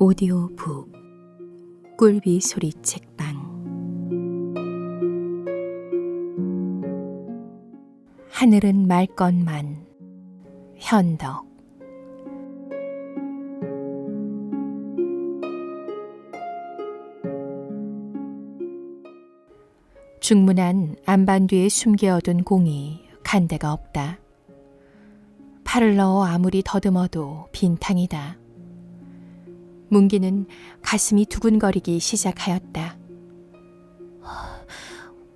오디오북 꿀비 소리 책방. 하늘은 맑건만. 현덕. 중문안 안반 뒤에 숨겨둔 공이 간 데가 없다. 팔을 넣어 아무리 더듬어도 빈탕이다. 문기는 가슴이 두근거리기 시작하였다.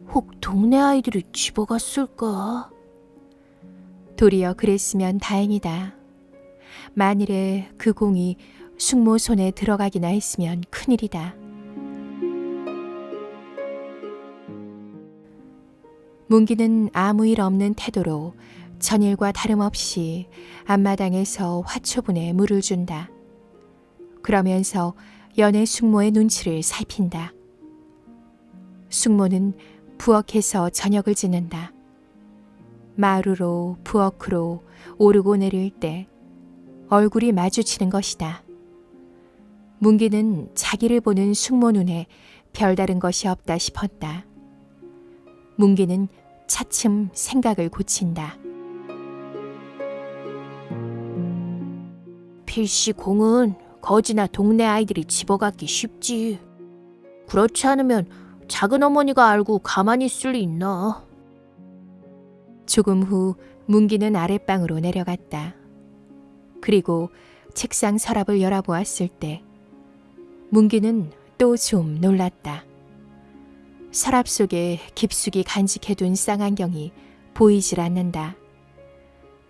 혹 동네 아이들이 집어갔을까? 도리어 그랬으면 다행이다. 만일에 그 공이 숙모 손에 들어가기나 했으면 큰일이다. 문기는 아무 일 없는 태도로 전일과 다름없이 앞마당에서 화초분에 물을 준다. 그러면서 연애 숙모의 눈치를 살핀다. 숙모는 부엌에서 저녁을 짓는다. 마루로 부엌으로 오르고 내릴 때 얼굴이 마주치는 것이다. 문기는 자기를 보는 숙모 눈에 별다른 것이 없다 싶었다. 문기는 차츰 생각을 고친다. 필시 공은 거지나 동네 아이들이 집어갔기 쉽지. 그렇지 않으면 작은 어머니가 알고 가만히 있을 리 있나? 조금 후 문기는 아랫방으로 내려갔다. 그리고 책상 서랍을 열어보았을 때 문기는 또 좀 놀랐다. 서랍 속에 깊숙이 간직해둔 쌍안경이 보이질 않는다.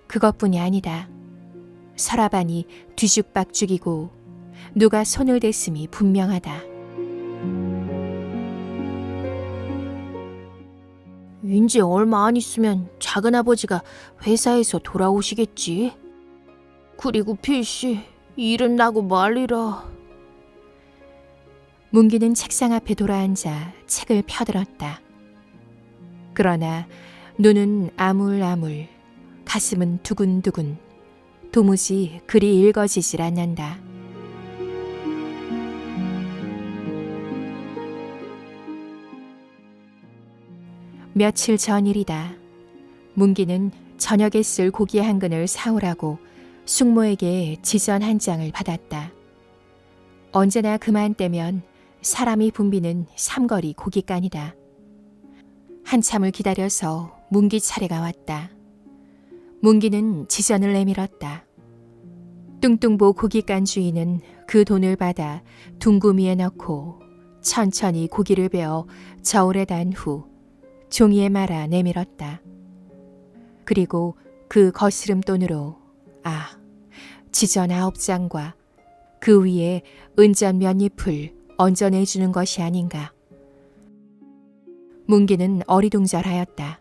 그것뿐이 아니다. 서랍 안이 뒤죽박죽이고 누가 손을 댔음이 분명하다. 이제 얼마 안 있으면 작은아버지가 회사에서 돌아오시겠지. 그리고 필시 일은 나고 말리라. 문기는 책상 앞에 돌아앉아 책을 펴들었다. 그러나 눈은 아물아물, 가슴은 두근두근, 도무지 글이 읽어지질 않는다. 며칠 전 일이다. 문기는 저녁에 쓸 고기 한 근을 사오라고 숙모에게 지전 한 장을 받았다. 언제나 그만때면 사람이 붐비는 삼거리 고깃간이다. 한참을 기다려서 문기 차례가 왔다. 문기는 지전을 내밀었다. 뚱뚱보 고깃간 주인은 그 돈을 받아 둥구미에 넣고 천천히 고기를 베어 저울에 단 후 종이에 말아 내밀었다. 그리고 그 거스름 돈으로 지전 9장과 그 위에 은전 몇 잎을 얹어내주는 것이 아닌가. 문기는 어리둥절하였다.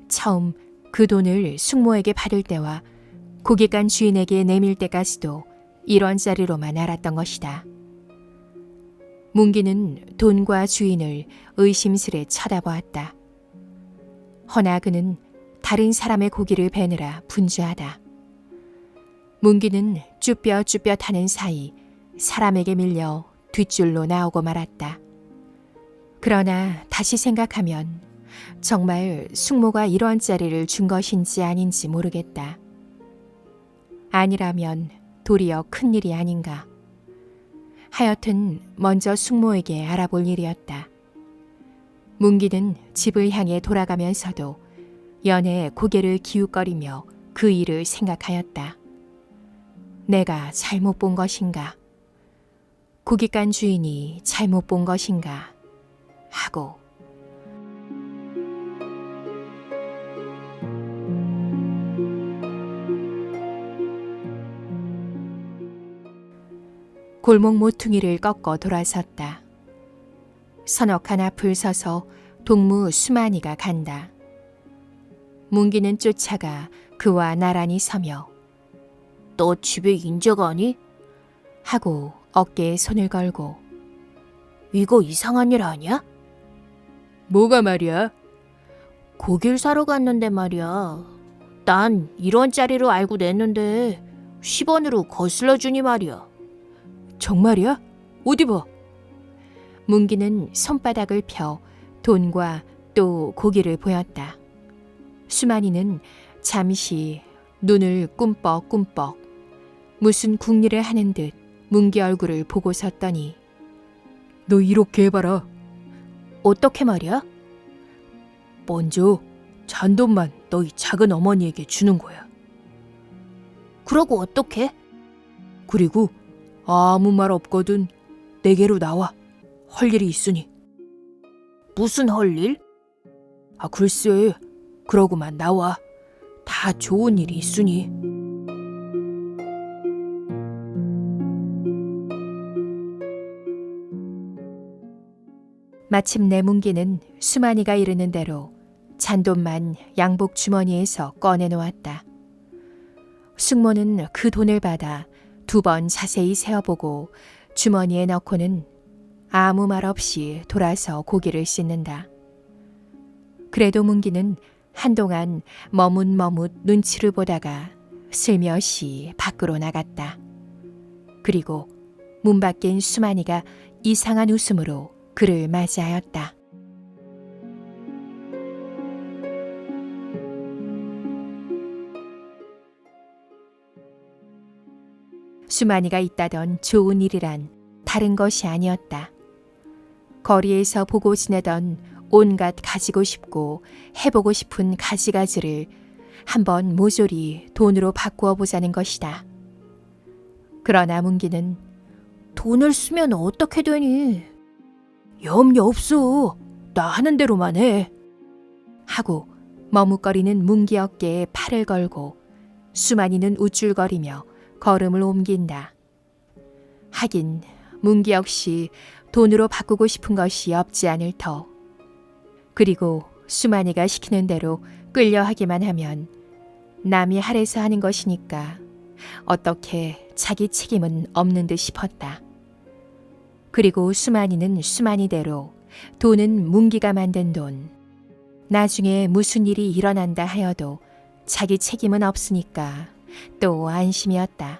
처음 그 돈을 숙모에게 받을 때와 고깃간 주인에게 내밀 때까지도 1원짜리로만 알았던 것이다. 문기는 돈과 주인을 의심스레 쳐다보았다. 허나 그는 다른 사람의 고기를 베느라 분주하다. 문기는 쭈뼛쭈뼛하는 사이 사람에게 밀려 뒷줄로 나오고 말았다. 그러나 다시 생각하면 정말 숙모가 1원짜리를 준 것인지 아닌지 모르겠다. 아니라면 도리어 큰일이 아닌가. 하여튼 먼저 숙모에게 알아볼 일이었다. 문기는 집을 향해 돌아가면서도 연애 고개를 기웃거리며 그 일을 생각하였다. 내가 잘못 본 것인가? 고깃간 주인이 잘못 본 것인가? 하고 골목 모퉁이를 꺾어 돌아섰다. 서넉한 앞을 서서 동무 수만이가 간다. 문기는 쫓아가 그와 나란히 서며 너 집에 인제 가니? 하고 어깨에 손을 걸고 이거 이상한 일 아니야? 뭐가 말이야? 고기를 사러 갔는데 말이야. 난 1원짜리로 알고 냈는데 10원으로 거슬러 주니 말이야. 정말이야? 어디 봐. 문기는 손바닥을 펴 돈과 또 고기를 보였다. 수만이는 잠시 눈을 꿈뻑꿈뻑 무슨 궁리를 하는 듯 문기 얼굴을 보고 섰더니 너 이렇게 해봐라. 어떻게 말이야? 먼저 잔돈만 너희 작은 어머니에게 주는 거야. 그러고 어떻게? 그리고 아무 말 없거든 내게로 나와. 할 일이 있으니. 무슨 헐일? 아 글쎄 그러고만 나와. 다 좋은 일이 있으니. 마침내 문기는 수만이가 이르는 대로 잔돈만 양복 주머니에서 꺼내놓았다. 숙모는 그 돈을 받아 2번 자세히 세어보고 주머니에 넣고는 아무 말 없이 돌아서 고기를 씻는다. 그래도 문기는 한동안 머뭇머뭇 눈치를 보다가 슬며시 밖으로 나갔다. 그리고 문 밖엔 수만이가 이상한 웃음으로 그를 맞이하였다. 수만이가 있다던 좋은 일이란 다른 것이 아니었다. 거리에서 보고 지내던 온갖 가지고 싶고 해보고 싶은 가지가지를 한번 모조리 돈으로 바꾸어 보자는 것이다. 그러나 문기는 돈을 쓰면 어떻게 되니? 염려 없어. 나 하는 대로만 해. 하고 머뭇거리는 문기 어깨에 팔을 걸고 수만이는 우쭐거리며 걸음을 옮긴다. 하긴 문기 역시 돈으로 바꾸고 싶은 것이 없지 않을 터. 그리고 수만이가 시키는 대로 끌려하기만 하면 남이 하래서 하는 것이니까 어떻게 자기 책임은 없는 듯 싶었다. 그리고 수만이는 수만이대로 돈은 문기가 만든 돈. 나중에 무슨 일이 일어난다 하여도 자기 책임은 없으니까 또 안심이었다.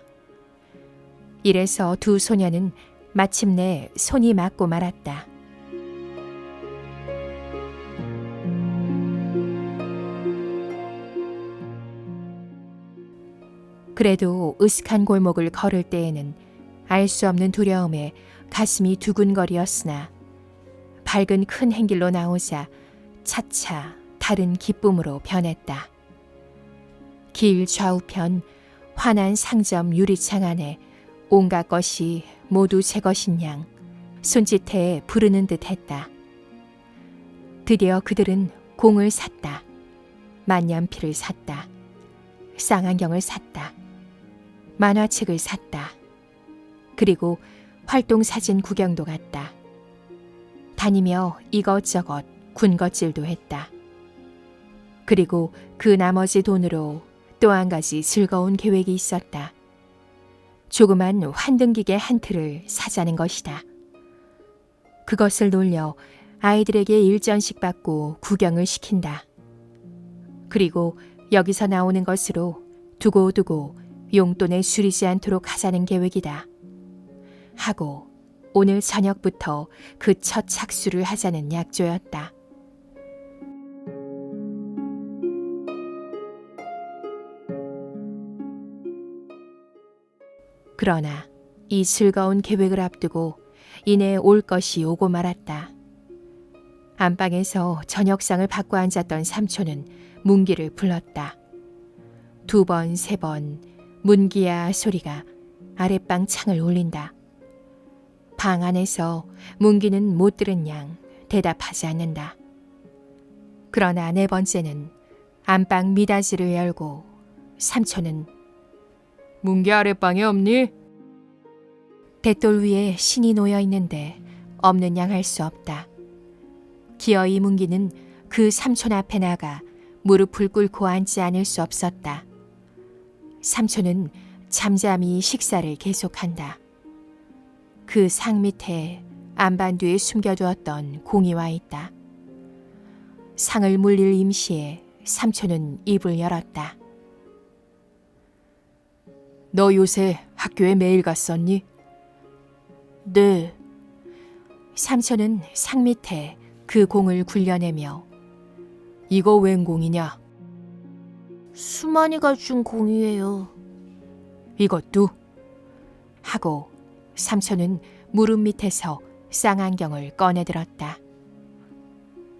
이래서 두 소녀는 마침내 손이 맞고 말았다. 그래도 으슥한 골목을 걸을 때에는 알 수 없는 두려움에 가슴이 두근거리었으나 밝은 큰 행길로 나오자 차차 다른 기쁨으로 변했다. 길 좌우편 환한 상점 유리창 안에 온갖 것이 모두 제 것인 양 손짓해 부르는 듯 했다. 드디어 그들은 공을 샀다. 만년필을 샀다. 쌍안경을 샀다. 만화책을 샀다. 그리고 활동사진 구경도 갔다. 다니며 이것저것 군것질도 했다. 그리고 그 나머지 돈으로 또 한 가지 즐거운 계획이 있었다. 조그만 환등기계 한 틀을 사자는 것이다. 그것을 놀려 아이들에게 일전씩 받고 구경을 시킨다. 그리고 여기서 나오는 것으로 두고두고 용돈을 줄이지 않도록 하자는 계획이다. 하고 오늘 저녁부터 그 첫 착수를 하자는 약조였다. 그러나 이 즐거운 계획을 앞두고 이내 올 것이 오고 말았다. 안방에서 저녁상을 받고 앉았던 삼촌은 문기를 불렀다. 2번, 3번 문기야 소리가 아랫방 창을 울린다. 방 안에서 문기는 못 들은 양 대답하지 않는다. 그러나 4번째는 안방 미닫이를 열고 삼촌은 문기 아랫방에 없니? 대돌 위에 신이 놓여 있는데 없는 양 할 수 없다. 기어이 문기는 그 삼촌 앞에 나가 무릎을 꿇고 앉지 않을 수 없었다. 삼촌은 잠잠히 식사를 계속한다. 그 상 밑에 안반 뒤에 숨겨두었던 공이 와 있다. 상을 물릴 임시에 삼촌은 입을 열었다. 너 요새 학교에 매일 갔었니? 네. 삼촌은 상 밑에 그 공을 굴려내며 이거 웬 공이냐? 수만이가 준 공이에요. 이것도? 하고 삼촌은 무릎 밑에서 쌍안경을 꺼내들었다.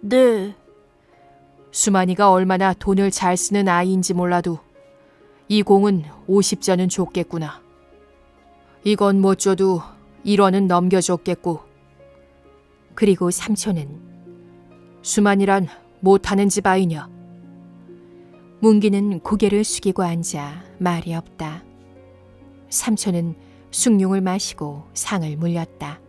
네. 수만이가 얼마나 돈을 잘 쓰는 아이인지 몰라도 이 공은 50전은 줬겠구나. 이건 못 줘도 1원은 넘겨줬겠고. 그리고 삼촌은 수만이란 못하는 집 아이냐? 문기는 고개를 숙이고 앉아 말이 없다. 삼촌은 숭늉을 마시고 상을 물렸다.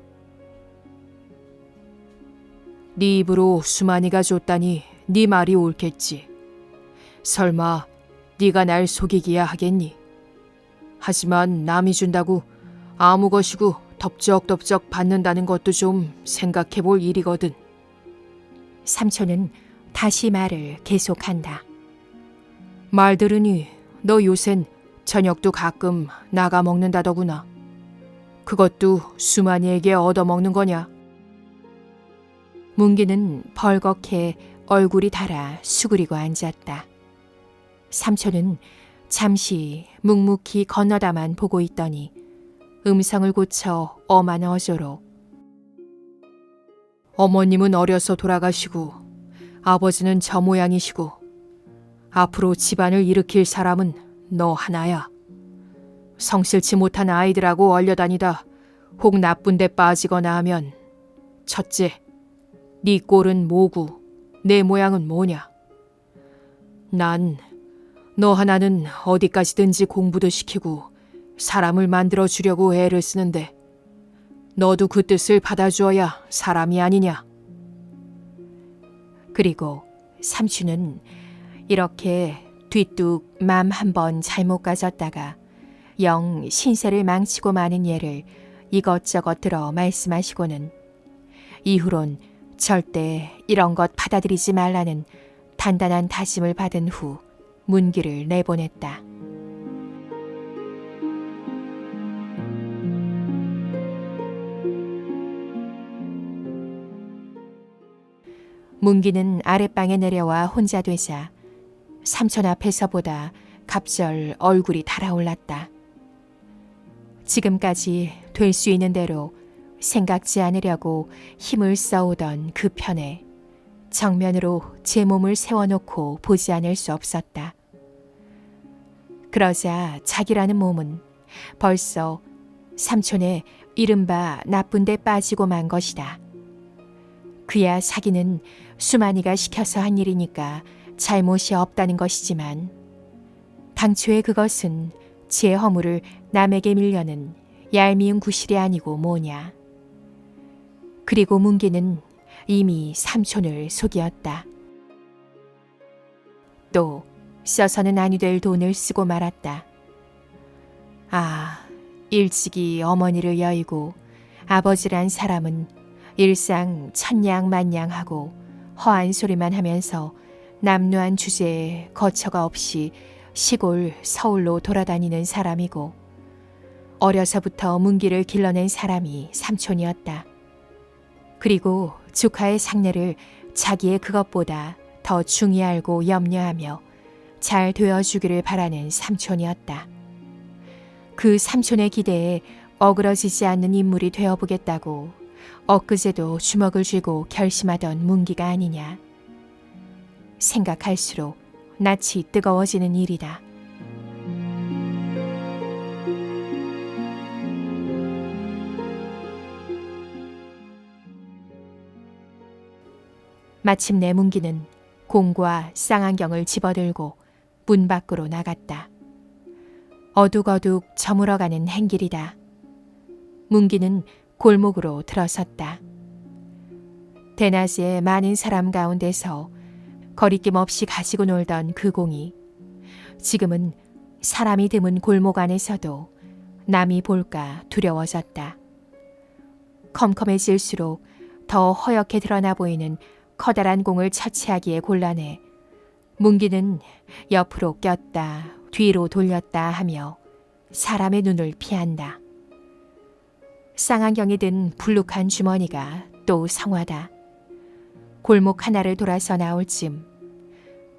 네 입으로 수만이가 줬다니 네 말이 옳겠지. 설마 네가 날 속이기야 하겠니? 하지만 남이 준다고 아무 것이고 덥적덥적 받는다는 것도 좀 생각해 볼 일이거든. 삼촌은 다시 말을 계속한다. 말 들으니 너 요샌 저녁도 가끔 나가 먹는다더구나. 그것도 수만이에게 얻어먹는 거냐? 문기는 벌겋게 얼굴이 달아 수그리고 앉았다. 삼촌은 잠시 묵묵히 건너다만 보고 있더니 음성을 고쳐 엄한 어조로 어머님은 어려서 돌아가시고 아버지는 저 모양이시고 앞으로 집안을 일으킬 사람은 너 하나야. 성실치 못한 아이들하고 얼려다니다 혹 나쁜 데 빠지거나 하면 첫째, 네 꼴은 뭐고 내 모양은 뭐냐. 난 너 하나는 어디까지든지 공부도 시키고 사람을 만들어 주려고 애를 쓰는데 너도 그 뜻을 받아주어야 사람이 아니냐. 그리고 삼촌은 이렇게 뒤뚝 맘 한 번 잘못 가졌다가 영 신세를 망치고 마는 예를 이것저것 들어 말씀하시고는 이후론 절대 이런 것 받아들이지 말라는 단단한 다짐을 받은 후 문기를 내보냈다. 문기는 아랫방에 내려와 혼자 되자 삼촌 앞에서보다 갑절 얼굴이 달아올랐다. 지금까지 될 수 있는 대로 생각지 않으려고 힘을 써오던 그 편에 정면으로 제 몸을 세워놓고 보지 않을 수 없었다. 그러자 자기라는 몸은 벌써 삼촌의 이른바 나쁜 데 빠지고 만 것이다. 그야 사기는 수만이가 시켜서 한 일이니까 잘못이 없다는 것이지만 당초에 그것은 제 허물을 남에게 밀려는 얄미운 구실이 아니고 뭐냐. 그리고 문기는 이미 삼촌을 속였다. 또 써서는 아니 될 돈을 쓰고 말았다. 아, 일찍이 어머니를 여의고 아버지란 사람은 일상 천냥만냥하고 허한 소리만 하면서 남루한 주제에 거처가 없이 시골 서울로 돌아다니는 사람이고 어려서부터 문기를 길러낸 사람이 삼촌이었다. 그리고 조카의 상례를 자기의 그것보다 더 중히 알고 염려하며 잘 되어주기를 바라는 삼촌이었다. 그 삼촌의 기대에 어그러지지 않는 인물이 되어보겠다고 엊그제도 주먹을 쥐고 결심하던 문기가 아니냐. 생각할수록 낯이 뜨거워지는 일이다. 마침내 문기는 공과 쌍안경을 집어들고 문 밖으로 나갔다. 어둑어둑 저물어가는 행길이다. 문기는 골목으로 들어섰다. 대낮에 많은 사람 가운데서 거리낌 없이 가지고 놀던 그 공이 지금은 사람이 드문 골목 안에서도 남이 볼까 두려워졌다. 컴컴해질수록 더 허옇게 드러나 보이는 커다란 공을 처치하기에 곤란해 문기는 옆으로 꼈다 뒤로 돌렸다 하며 사람의 눈을 피한다. 쌍안경이 든 불룩한 주머니가 또 성화다. 골목 하나를 돌아서 나올 즈음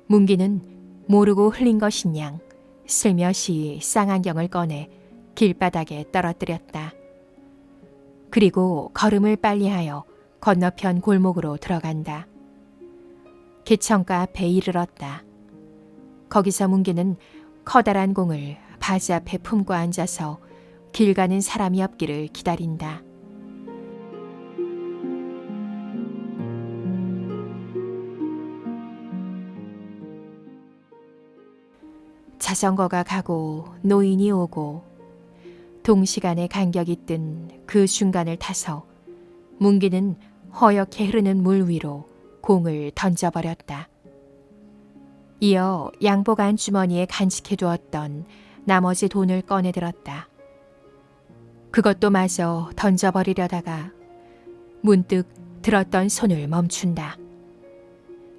문기는 모르고 흘린 것인 양 슬며시 쌍안경을 꺼내 길바닥에 떨어뜨렸다. 그리고 걸음을 빨리하여 건너편 골목으로 들어간다. 개천가 앞에 이르렀다. 거기서 문기는 커다란 공을 바지 앞에 품고 앉아서 길 가는 사람이 없기를 기다린다. 자전거가 가고 노인이 오고 동시간에 간격이 뜬 그 순간을 타서 문기는 허옇게 흐르는 물 위로 공을 던져버렸다. 이어 양복 안주머니에 간직해 두었던 나머지 돈을 꺼내들었다. 그것도 마저 던져버리려다가 문득 들었던 손을 멈춘다.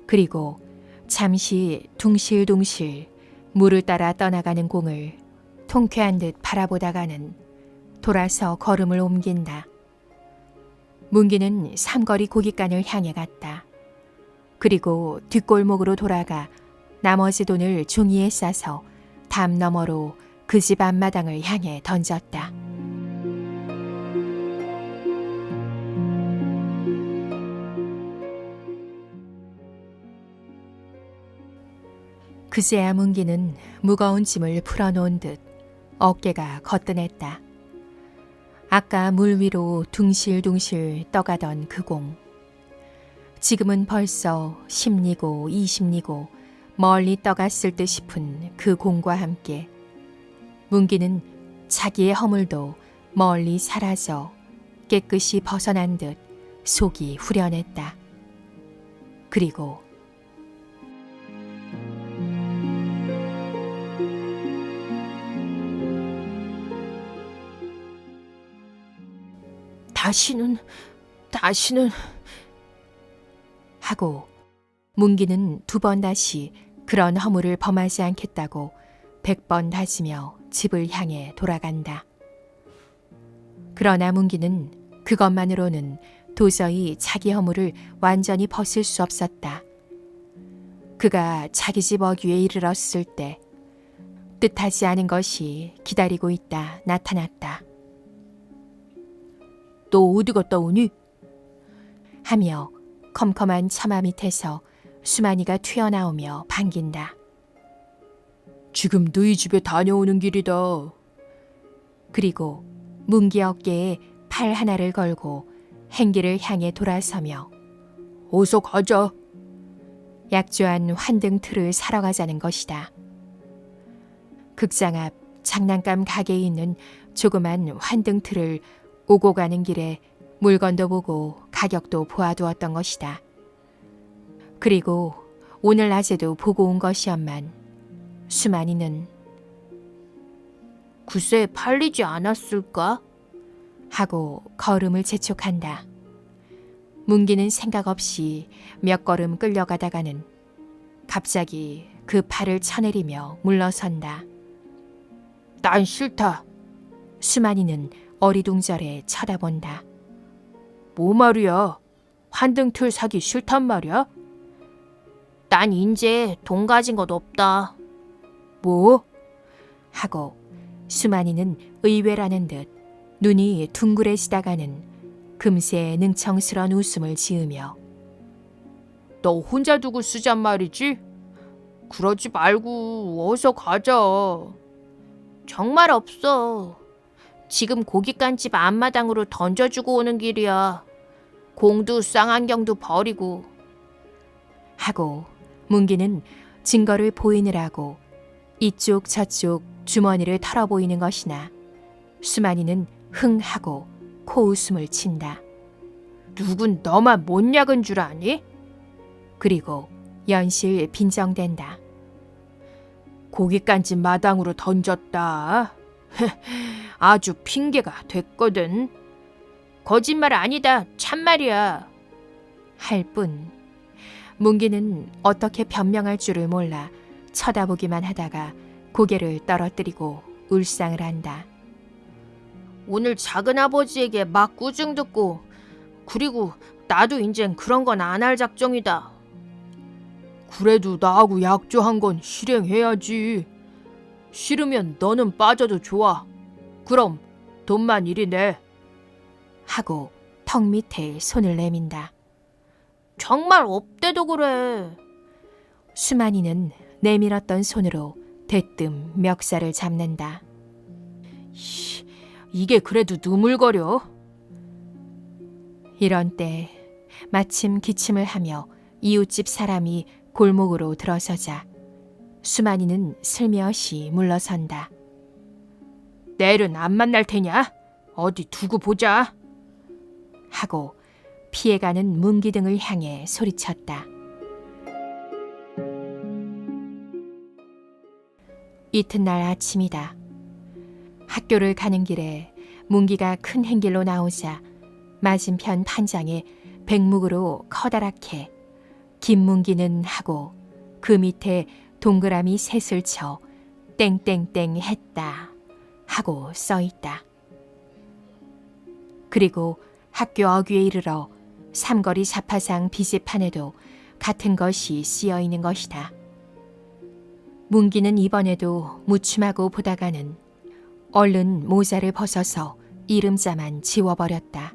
그리고 잠시 둥실둥실 물을 따라 떠나가는 공을 통쾌한 듯 바라보다가는 돌아서 걸음을 옮긴다. 문기는 삼거리 고깃간을 향해 갔다. 그리고 뒷골목으로 돌아가 나머지 돈을 종이에 싸서 담 너머로 그 집 앞마당을 향해 던졌다. 그제야 문기는 무거운 짐을 풀어놓은 듯 어깨가 거뜬했다. 아까 물 위로 둥실둥실 떠가던 그 공. 지금은 벌써 10리고 20리고 멀리 떠갔을 듯 싶은 그 공과 함께 문기는 자기의 허물도 멀리 사라져 깨끗이 벗어난 듯 속이 후련했다. 그리고 다시는 하고 문기는 2번 다시 그런 허물을 범하지 않겠다고 100번 다지며 집을 향해 돌아간다. 그러나 문기는 그것만으로는 도저히 자기 허물을 완전히 벗을 수 없었다. 그가 자기 집 어귀에 이르렀을 때 뜻하지 않은 것이 기다리고 있다 나타났다. 너 어디 갔다 오니? 하며 컴컴한 처마 밑에서 수만이가 튀어나오며 반긴다. 지금 너희 집에 다녀오는 길이다. 그리고 문기 어깨에 팔 하나를 걸고 행기를 향해 돌아서며 어서 가자. 약조한 환등 틀을 사러 가자는 것이다. 극장 앞 장난감 가게에 있는 조그만 환등 틀을 오고 가는 길에 물건도 보고 가격도 보아두었던 것이다. 그리고 오늘 낮에도 보고 온 것이었만 수만이는 글쎄 팔리지 않았을까? 하고 걸음을 재촉한다. 문기는 생각 없이 몇 걸음 끌려가다가는 갑자기 그 팔을 쳐내리며 물러선다. 난 싫다. 수만이는 어리둥절해 쳐다본다. 뭐 말이야? 환등틀 사기 싫단 말이야? 난 인제 돈 가진 것 없다. 뭐? 하고 수만이는 의외라는 듯 눈이 둥그레지다가는 금세 능청스런 웃음을 지으며 너 혼자 두고 쓰잔 말이지? 그러지 말고 어서 가자. 정말 없어. 지금 고깃간집 앞마당으로 던져주고 오는 길이야. 공도 쌍안경도 버리고. 하고 문기는 증거를 보이느라고 이쪽 저쪽 주머니를 털어보이는 것이나 수만이는 흥하고 코웃음을 친다. 누군 너만 못 약은 줄 아니? 그리고 연실 빈정댄다. 고깃간집 마당으로 던졌다. 아주 핑계가 됐거든. 거짓말 아니다. 참말이야. 할 뿐 문기는 어떻게 변명할 줄을 몰라 쳐다보기만 하다가 고개를 떨어뜨리고 울상을 한다. 오늘 작은아버지에게 막 꾸중 듣고 그리고 나도 인젠 그런 건 안 할 작정이다. 그래도 나하고 약조한 건 실행해야지. 싫으면 너는 빠져도 좋아. 그럼 돈만 이리 내. 하고 턱 밑에 손을 내민다. 정말 업대도 그래. 수만이는 내밀었던 손으로 대뜸 멱살을 잡는다. 이게 그래도 누물거려. 이런 때 마침 기침을 하며 이웃집 사람이 골목으로 들어서자 수만이는 슬며시 물러선다. 내일은 안 만날 테냐? 어디 두고 보자. 하고 피해가는 문기 등을 향해 소리쳤다. 이튿날 아침이다. 학교를 가는 길에 문기가 큰 행길로 나오자 맞은편 판장에 백묵으로 커다랗게 김문기는 하고 그 밑에 동그라미 셋을 쳐 땡땡땡 했다 하고 써있다. 그리고 학교 어귀에 이르러 삼거리 자파상 비지판에도 같은 것이 쓰여 있는 것이다. 문기는 이번에도 무춤하고 보다가는 얼른 모자를 벗어서 이름자만 지워버렸다.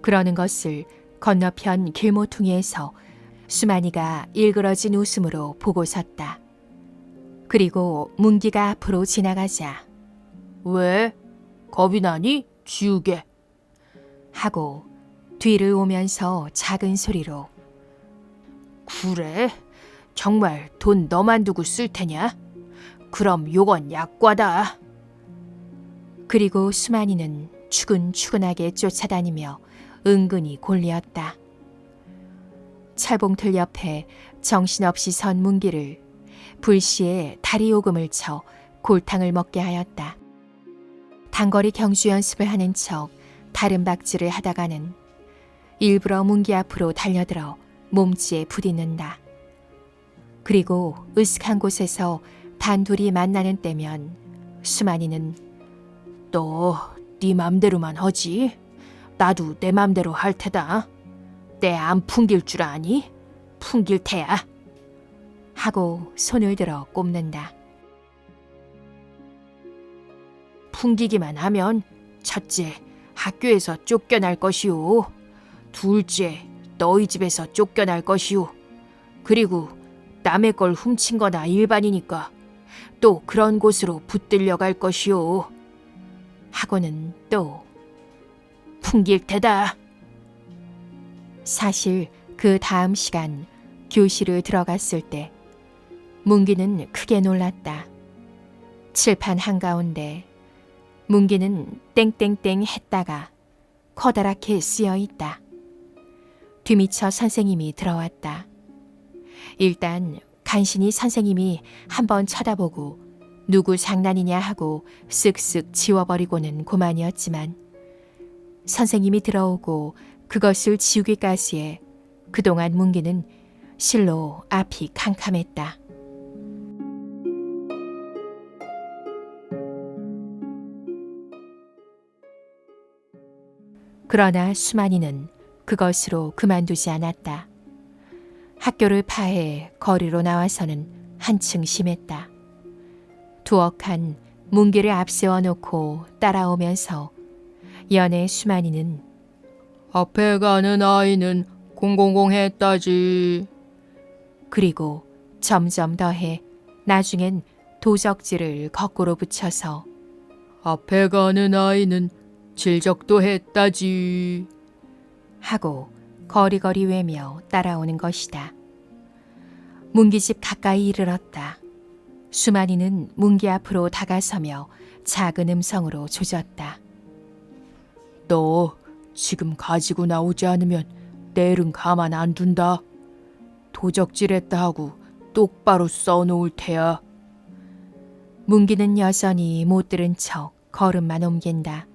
그러는 것을 건너편 길모퉁이에서 수만이가 일그러진 웃음으로 보고 섰다. 그리고 문기가 앞으로 지나가자 왜? 겁이 나니? 지우개. 하고 뒤를 오면서 작은 소리로 그래? 정말 돈 너만 두고 쓸 테냐? 그럼 요건 약과다. 그리고 수만이는 추근추근하게 쫓아다니며 은근히 골리었다. 철봉틀 옆에 정신없이 선 문기를 불시에 다리 오금을 쳐 골탕을 먹게 하였다. 단거리 경주 연습을 하는 척 다른 박질을 하다가는 일부러 문기 앞으로 달려들어 몸지에 부딪는다. 그리고 으슥한 곳에서 단둘이 만나는 때면 수만이는 너 네 맘대로만 하지? 나도 내 맘대로 할 테다. 때 안 풍길 줄 아니? 풍길 테야. 하고 손을 들어 꼽는다. 풍기기만 하면 첫째, 학교에서 쫓겨날 것이오. 둘째, 너희 집에서 쫓겨날 것이오. 그리고 남의 걸 훔친 거나 일반이니까 또 그런 곳으로 붙들려 갈 것이오. 하고는 또 풍길 테다. 사실 그 다음 시간 교실을 들어갔을 때 문기는 크게 놀랐다. 칠판 한가운데 문기는 땡땡땡 했다가 커다랗게 쓰여 있다. 뒤미처 선생님이 들어왔다. 일단 간신히 선생님이 한번 쳐다보고 누구 장난이냐 하고 쓱쓱 지워버리고는 고만이었지만 선생님이 들어오고 그것을 지우기까지에 그동안 문기는 실로 앞이 캄캄했다. 그러나 수만이는 그것으로 그만두지 않았다. 학교를 파해 거리로 나와서는 한층 심했다. 두억한 문기를 앞세워 놓고 따라오면서 연애 수만이는 앞에 가는 아이는 000 했다지. 그리고 점점 더해 나중엔 도적질을 거꾸로 붙여서 앞에 가는 아이는 질적도 했다지. 하고 거리거리 외며 따라오는 것이다. 문기집 가까이 이르렀다. 수만이는 문기 앞으로 다가서며 작은 음성으로 조졌다. 너 지금 가지고 나오지 않으면 내일은 가만 안 둔다. 도적질했다 하고 똑바로 써놓을 테야. 문기는 여전히 못 들은 척 걸음만 옮긴다.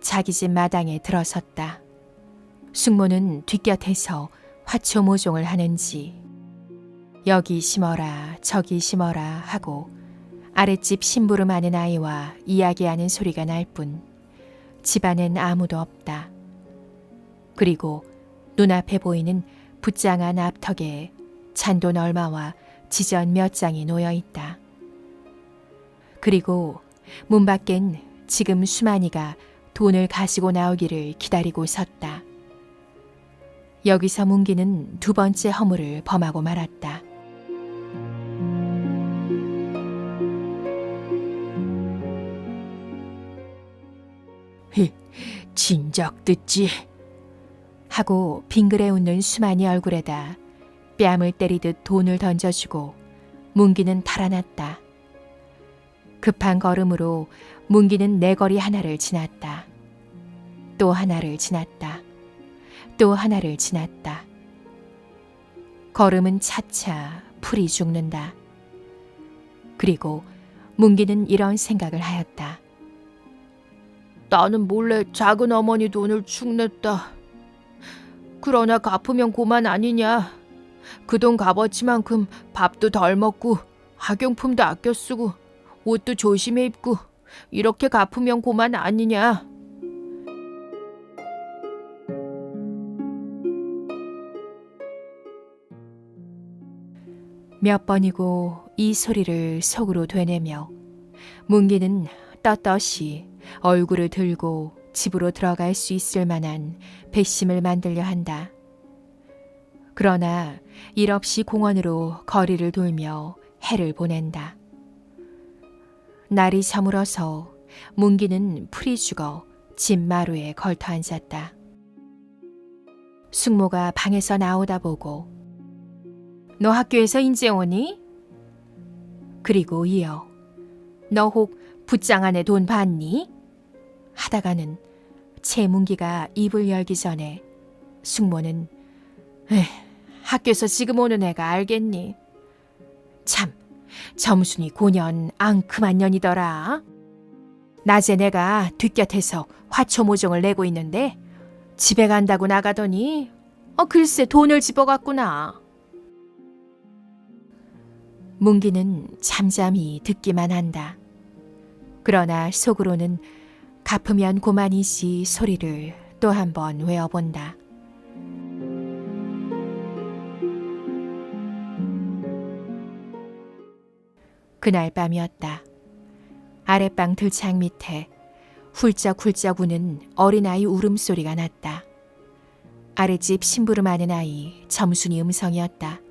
자기 집 마당에 들어섰다. 숙모는 뒷곁에서 화초모종을 하는지 여기 심어라 저기 심어라 하고 아랫집 심부름하는 아이와 이야기하는 소리가 날 뿐 집안엔 아무도 없다. 그리고 눈앞에 보이는 붓장한 앞턱에 잔돈 얼마와 지전 몇 장이 놓여 있다. 그리고 문 밖엔 지금 수만이가 돈을 가지고 나오기를 기다리고 섰다. 여기서 문기는 두 번째 허물을 범하고 말았다. 진작 듣지. 하고 빙그레 웃는 수만이 얼굴에다 뺨을 때리듯 돈을 던져주고 문기는 달아났다. 급한 걸음으로 문기는 내거리 하나를 지났다. 또 하나를 지났다. 또 하나를 지났다. 걸음은 차차 풀이 죽는다. 그리고 문기는 이런 생각을 하였다. 나는 몰래 작은 어머니 돈을 축냈다. 그러나 갚으면 고만 아니냐. 그 돈 값어치만큼 밥도 덜 먹고 학용품도 아껴 쓰고 옷도 조심해 입고 이렇게 갚으면 고만 아니냐. 몇 번이고 이 소리를 속으로 되뇌며 문기는 떳떳이 얼굴을 들고 집으로 들어갈 수 있을 만한 배심을 만들려 한다. 그러나 일 없이 공원으로 거리를 돌며 해를 보낸다. 날이 저물어서 문기는 풀이 죽어 집 마루에 걸터 앉았다. 숙모가 방에서 나오다 보고 너 학교에서 인제 오니? 그리고 이어 너 혹 붓장 안에 돈 봤니? 하다가는 채 문기가 입을 열기 전에 숙모는 학교에서 지금 오는 애가 알겠니? 참 점순이 고년 앙큼한 년이더라. 낮에 내가 뒷곁에서 화초모종을 내고 있는데 집에 간다고 나가더니 글쎄 돈을 집어갔구나. 문기는 잠잠히 듣기만 한다. 그러나 속으로는 갚으면 고만이시 소리를 또 한 번 외워본다. 그날 밤이었다. 아랫방 들창 밑에 훌쩍훌쩍 우는 어린아이 울음소리가 났다. 아랫집 심부름하는 아이 점순이 음성이었다.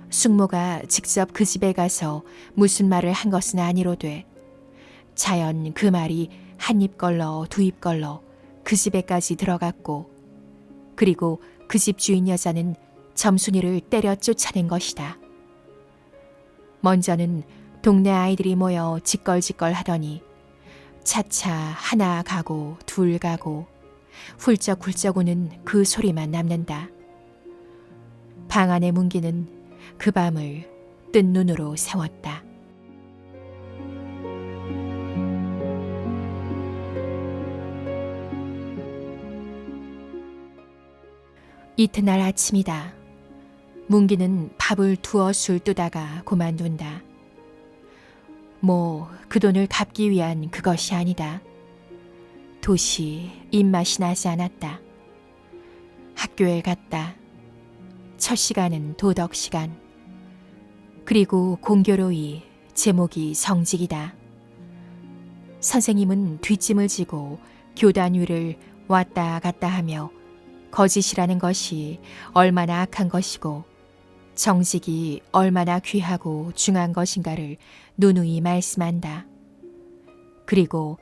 숙모가 직접 그 집에 가서 무슨 말을 한 것은 아니로되 자연 그 말이 한 입 걸러 두 입 걸러 그 집에까지 들어갔고 그리고 그 집 주인 여자는 점순이를 때려 쫓아낸 것이다. 먼저는 동네 아이들이 모여 지껄지껄 하더니 차차 하나 가고 둘 가고 훌쩍훌쩍 우는 그 소리만 남는다. 방 안의 문기는 그 밤을 뜬 눈으로 세웠다. 이튿날 아침이다. 문기는 밥을 두어 술 뜨다가 그만둔다. 그 돈을 갚기 위한 그것이 아니다. 도시 입맛이 나지 않았다. 학교에 갔다. 첫 시간은 도덕 시간. 그리고 공교로이 제목이 정직이다. 선생님은 뒷짐을 지고 교단 위를 왔다 갔다 하며 거짓이라는 것이 얼마나 악한 것이고 정직이 얼마나 귀하고 중한 것인가를 누누이 말씀한다. 그리고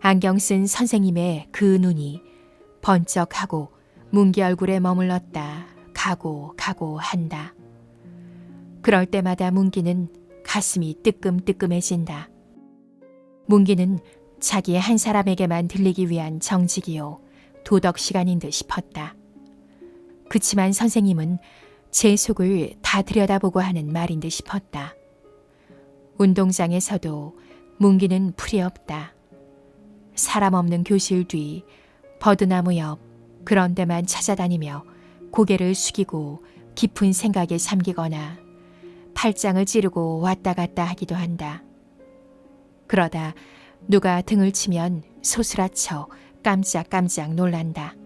안경 쓴 선생님의 그 눈이 번쩍하고 문기 얼굴에 머물렀다 가고 한다. 그럴 때마다 문기는 가슴이 뜨끔뜨끔해진다. 문기는 자기 한 사람에게만 들리기 위한 정직이요 도덕 시간인 듯 싶었다. 그치만 선생님은 제 속을 다 들여다보고 하는 말인 듯 싶었다. 운동장에서도 문기는 풀이 없다. 사람 없는 교실 뒤 버드나무 옆 그런 데만 찾아다니며 고개를 숙이고 깊은 생각에 잠기거나 팔짱을 찌르고 왔다 갔다 하기도 한다. 그러다 누가 등을 치면 소스라쳐 깜짝깜짝 놀란다.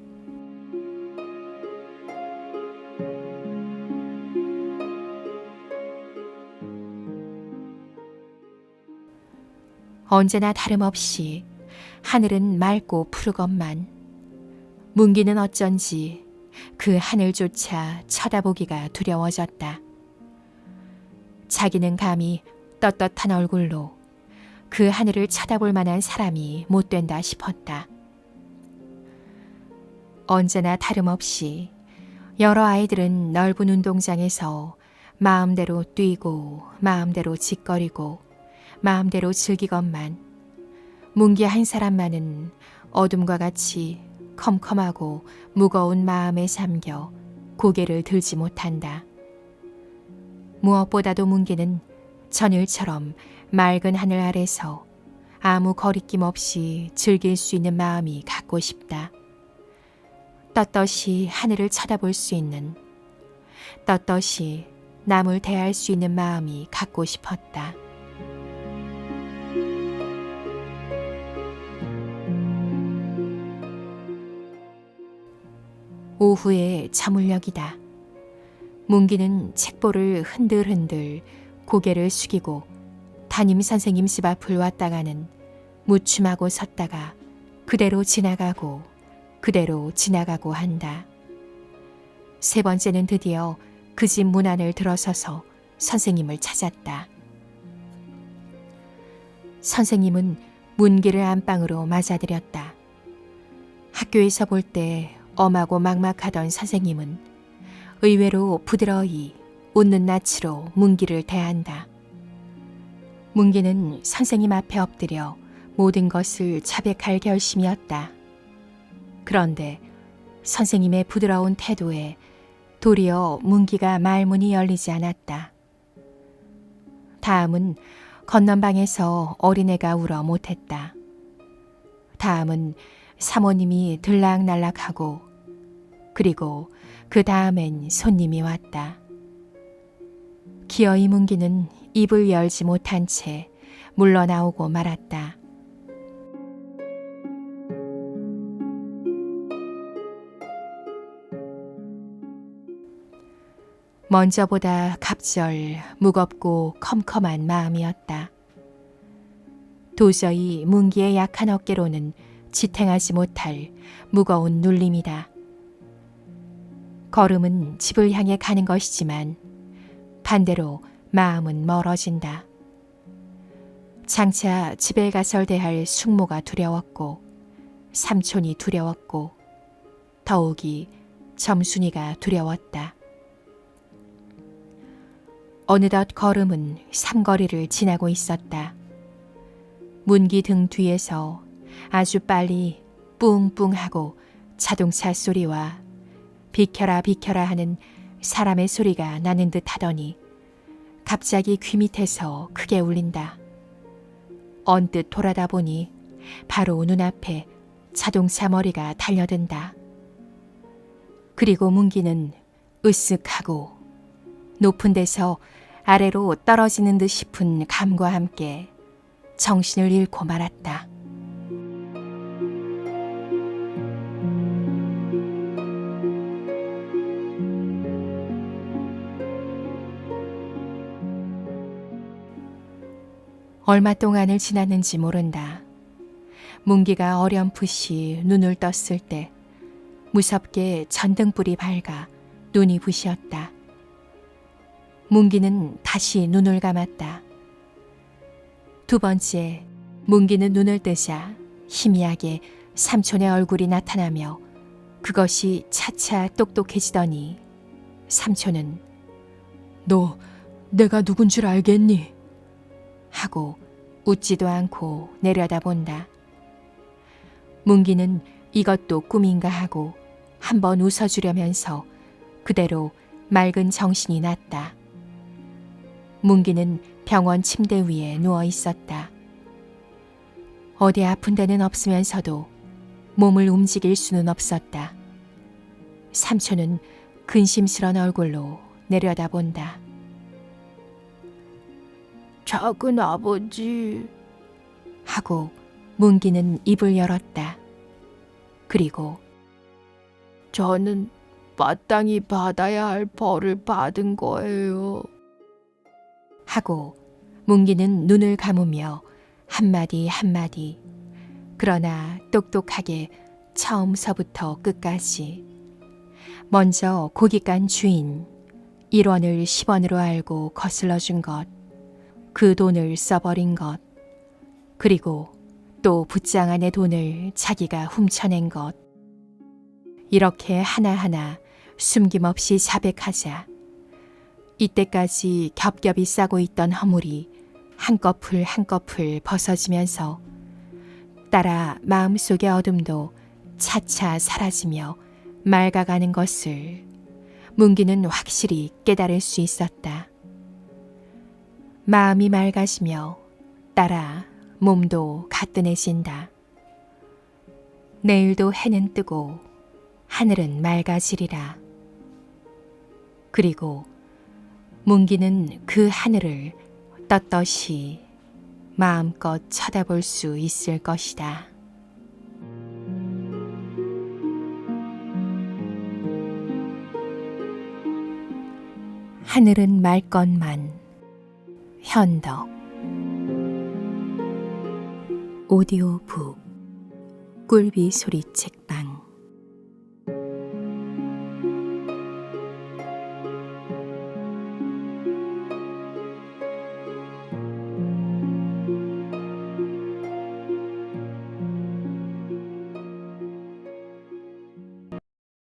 언제나 다름없이 하늘은 맑고 푸르건만 문기는 어쩐지 그 하늘조차 쳐다보기가 두려워졌다. 자기는 감히 떳떳한 얼굴로 그 하늘을 쳐다볼 만한 사람이 못 된다 싶었다. 언제나 다름없이 여러 아이들은 넓은 운동장에서 마음대로 뛰고 마음대로 짓거리고 마음대로 즐기건만 문기 한 사람만은 어둠과 같이 컴컴하고 무거운 마음에 잠겨 고개를 들지 못한다. 무엇보다도 문기는 전일처럼 맑은 하늘 아래서 아무 거리낌 없이 즐길 수 있는 마음이 갖고 싶다. 떳떳이 하늘을 쳐다볼 수 있는, 떳떳이 남을 대할 수 있는 마음이 갖고 싶었다. 오후의 자물녘이다. 문기는 책보를 흔들흔들 고개를 숙이고 담임 선생님 집 앞을 왔다가는 무춤하고 섰다가 그대로 지나가고 그대로 지나가고 한다. 세 번째는 드디어 그 집 문 안을 들어서서 선생님을 찾았다. 선생님은 문기를 안방으로 맞아들였다. 학교에서 볼 때 엄하고 막막하던 선생님은 의외로 부드러이 웃는 낯으로 문기를 대한다. 문기는 선생님 앞에 엎드려 모든 것을 자백할 결심이었다. 그런데 선생님의 부드러운 태도에 도리어 문기가 말문이 열리지 않았다. 다음은 건넌방에서 어린애가 울어 못했다. 다음은 사모님이 들락날락하고 그리고 그 다음엔 손님이 왔다. 기어이 문기는 입을 열지 못한 채 물러나오고 말았다. 먼저보다 갑절 무겁고 컴컴한 마음이었다. 도저히 문기의 약한 어깨로는 지탱하지 못할 무거운 눌림이다. 걸음은 집을 향해 가는 것이지만 반대로 마음은 멀어진다. 장차 집에 가서 대할 숙모가 두려웠고 삼촌이 두려웠고 더욱이 점순이가 두려웠다. 어느덧 걸음은 삼거리를 지나고 있었다. 문기 등 뒤에서 아주 빨리 뿡뿡하고 자동차 소리와 비켜라 비켜라 하는 사람의 소리가 나는 듯 하더니 갑자기 귀 밑에서 크게 울린다. 언뜻 돌아다 보니 바로 눈앞에 자동차 머리가 달려든다. 그리고 문기는 으쓱하고 높은 데서 아래로 떨어지는 듯 싶은 감과 함께 정신을 잃고 말았다. 얼마 동안을 지났는지 모른다. 문기가 어렴풋이 눈을 떴을 때 무섭게 전등불이 밝아 눈이 부시었다. 문기는 다시 눈을 감았다. 두 번째, 문기는 눈을 뜨자 희미하게 삼촌의 얼굴이 나타나며 그것이 차차 똑똑해지더니 삼촌은 너 내가 누군 줄 알겠니? 하고 웃지도 않고 내려다본다. 문기는 이것도 꿈인가 하고 한번 웃어주려면서 그대로 맑은 정신이 났다. 문기는 병원 침대 위에 누워 있었다. 어디 아픈 데는 없으면서도 몸을 움직일 수는 없었다. 삼촌은 근심스런 얼굴로 내려다본다. 작은 아버지. 하고 문기는 입을 열었다. 그리고 저는 마땅히 받아야 할 벌을 받은 거예요. 하고 문기는 눈을 감으며 한마디 한마디, 그러나 똑똑하게 처음서부터 끝까지, 먼저 고기 깐 주인 1원을 10원으로 알고 거슬러 준 것, 그 돈을 써버린 것, 그리고 또 붓장 안의 돈을 자기가 훔쳐낸 것, 이렇게 하나하나 숨김없이 자백하자 이때까지 겹겹이 싸고 있던 허물이 한꺼풀 한꺼풀 벗어지면서 따라 마음속의 어둠도 차차 사라지며 맑아가는 것을 문기는 확실히 깨달을 수 있었다. 마음이 맑아지며 따라 몸도 가뿐해진다. 내일도 해는 뜨고 하늘은 맑아지리라. 그리고 문기는 그 하늘을 떳떳이 마음껏 쳐다볼 수 있을 것이다. 하늘은 맑건만. 현덕. 오디오북 꿀비 소리 책방.